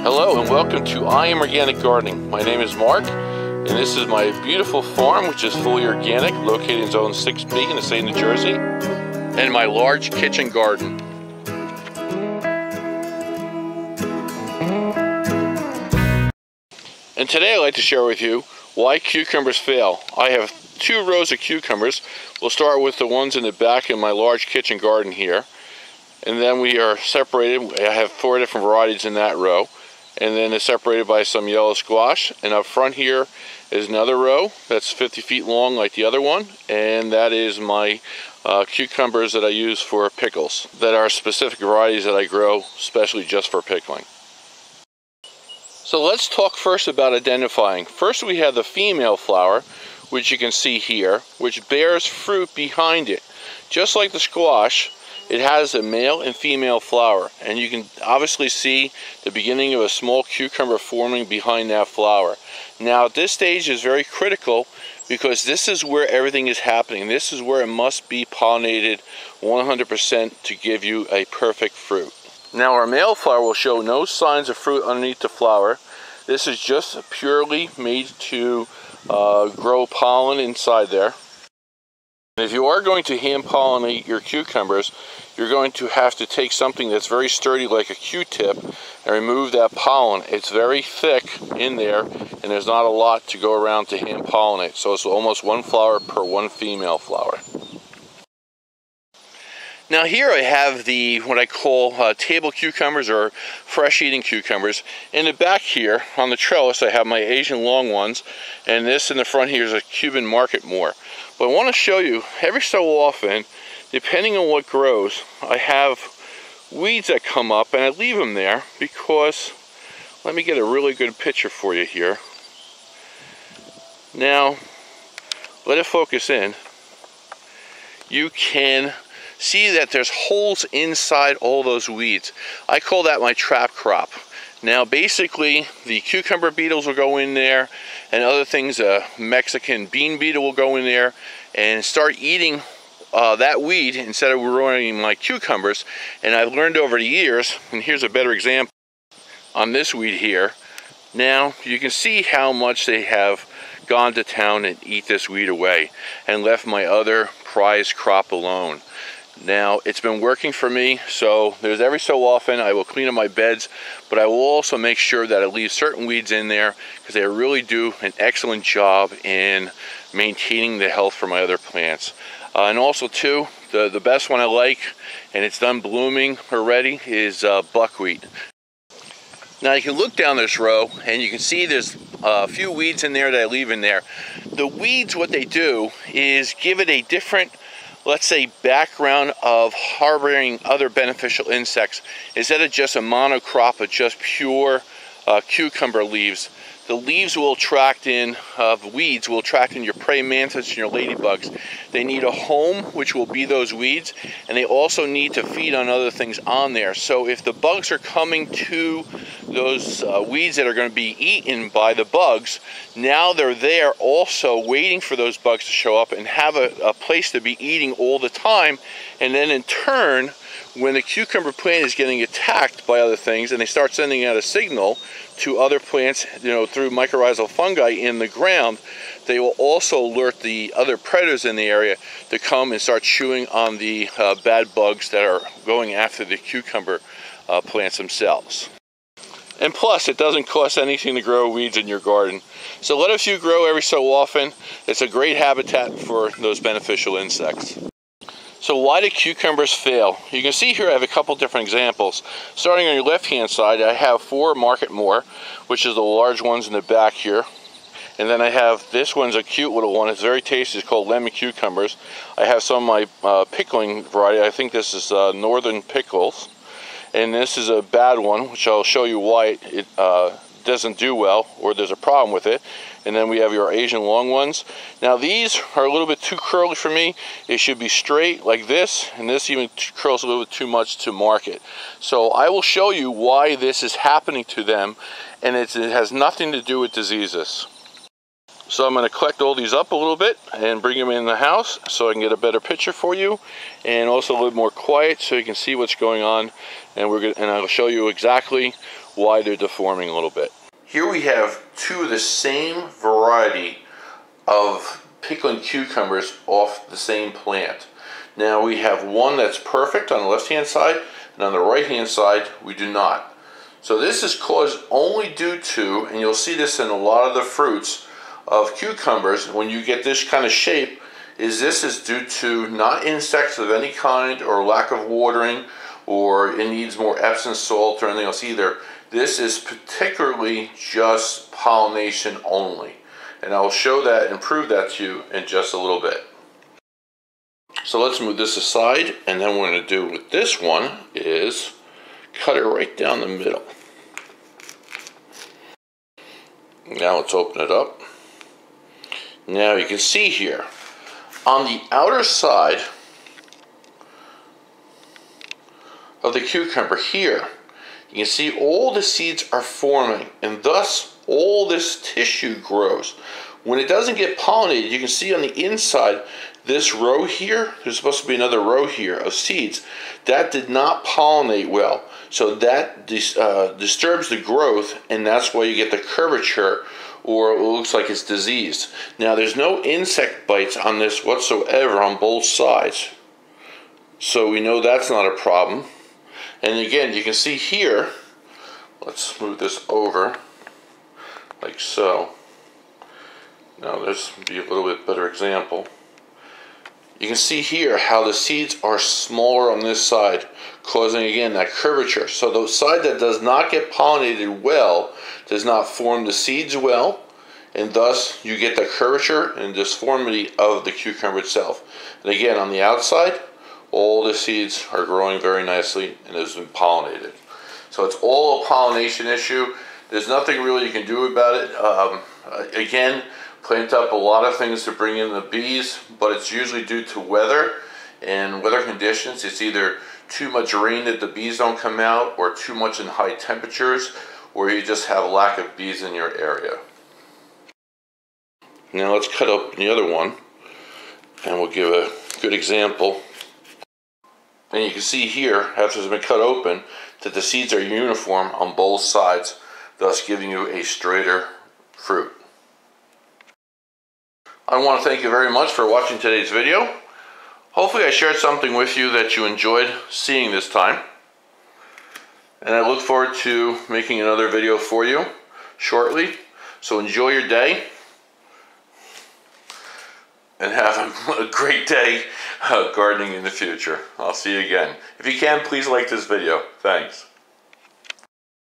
Hello and welcome to I Am Organic Gardening. My name is Mark and this is my beautiful farm, which is fully organic, located in Zone 6B in the state of New Jersey, and my large kitchen garden. And today I'd like to share with you why cucumbers fail. I have 2 rows of cucumbers. We'll start with the ones in the back in my large kitchen garden here. And then we are separated. I have 4 different varieties in that row. And then it's separated by some yellow squash. And up front here is another row that's 50 feet long like the other one. And that is my cucumbers that I use for pickles, that are specific varieties that I grow especially just for pickling. So let's talk first about identifying. First we have the female flower, which you can see here, which bears fruit behind it. Just like the squash, it has a male and female flower, and you can obviously see the beginning of a small cucumber forming behind that flower. Now at this stage is very critical because this is where everything is happening. This is where it must be pollinated 100% to give you a perfect fruit. Now our male flower will show no signs of fruit underneath the flower. This is just purely made to grow pollen inside there. If you are going to hand pollinate your cucumbers, you're going to have to take something that's very sturdy like a Q-tip and remove that pollen. It's very thick in there and there's not a lot to go around to hand pollinate. So it's almost 1 flower per 1 female flower. Now here I have the what I call table cucumbers or fresh eating cucumbers. In the back here on the trellis I have my Asian long ones, and this in the front here is a Cuban market more. But I want to show you every so often, depending on what grows, I have weeds that come up and I leave them there because, let me get a really good picture for you here. Now let it focus in. You can see that there's holes inside all those weeds. I call that my trap crop. Now basically the cucumber beetles will go in there and other things, Mexican bean beetle will go in there and start eating that weed instead of growing my cucumbers. And I've learned over the years, and here's a better example on this weed here. Now you can see how much they have gone to town and eat this weed away and left my other prize crop alone. Now it's been working for me, so there's every so often I will clean up my beds, but I will also make sure that I leave certain weeds in there because they really do an excellent job in maintaining the health for my other plants. And also too, the best one I like, and it's done blooming already, is buckwheat. Now you can look down this row and you can see there's a few weeds in there that I leave in there. The weeds, what they do is give it a different, let's say, background of harboring other beneficial insects. Instead of just a monocrop of just pure cucumber leaves, the leaves will attract in, weeds will attract in your praying mantis and your ladybugs. They need a home, which will be those weeds, and they also need to feed on other things on there. So if the bugs are coming to those weeds that are going to be eaten by the bugs, now they're there also waiting for those bugs to show up and have a place to be eating all the time. And then in turn, when the cucumber plant is getting attacked by other things and they start sending out a signal to other plants, through mycorrhizal fungi in the ground, they will also alert the other predators in the area to come and start chewing on the bad bugs that are going after the cucumber plants themselves. And plus, it doesn't cost anything to grow weeds in your garden. So let a few grow every so often. It's a great habitat for those beneficial insects. So why do cucumbers fail? You can see here I have a couple different examples. Starting on your left hand side, I have 4 market more, which is the large ones in the back here. And then I have, this one's a cute little one, it's very tasty, it's called lemon cucumbers. I have some of my pickling variety. I think this is Northern Pickles. And this is a bad one, which I'll show you why it doesn't do well, or there's a problem with it. And then we have your Asian long ones. Now these are a little bit too curly for me. It should be straight like this, and this even curls a little bit too much to market. So I will show you why this is happening to them, and it has nothing to do with diseases. So I'm going to collect all these up a little bit and bring them in the house so I can get a better picture for you, and also a little more quiet so you can see what's going on. And I'll show you exactly why they're deforming a little bit. Here we have two of the same variety of pickling cucumbers off the same plant. Now we have one that's perfect on the left hand side, and on the right hand side we do not. So this is caused only due to, and you'll see this in a lot of the fruits of cucumbers, when you get this kind of shape, this is due to not insects of any kind or lack of watering, or it needs more Epsom salt or anything else either. This is particularly just pollination only. And I'll show that and prove that to you in just a little bit. So let's move this aside, and then what we're going to do with this one is cut it right down the middle. Now let's open it up. Now you can see here, on the outer side of the cucumber here, you can see all the seeds are forming, and thus all this tissue grows. When it doesn't get pollinated, you can see on the inside, this row here, there's supposed to be another row here of seeds, that did not pollinate well. So that disturbs the growth, and that's why you get the curvature, or it looks like it's diseased. Now there's no insect bites on this whatsoever on both sides. So we know that's not a problem. And again, you can see here, let's move this over, like so. Now this would be a little bit better example. You can see here how the seeds are smaller on this side, causing again that curvature. So the side that does not get pollinated well does not form the seeds well, and thus you get the curvature and disformity of the cucumber itself. And again, on the outside, all the seeds are growing very nicely and has been pollinated. So it's all a pollination issue. There's nothing really you can do about it. Again, plant up a lot of things to bring in the bees, but it's usually due to weather and weather conditions. It's either too much rain that the bees don't come out, or too much in high temperatures, or you just have a lack of bees in your area. Now let's cut up the other one, and we'll give a good example. And you can see here, after it's been cut open, that the seeds are uniform on both sides, thus giving you a straighter fruit. I want to thank you very much for watching today's video. Hopefully I shared something with you that you enjoyed seeing this time. And I look forward to making another video for you shortly. So enjoy your day and have a great day gardening in the future. I'll see you again. If you can, please like this video. Thanks.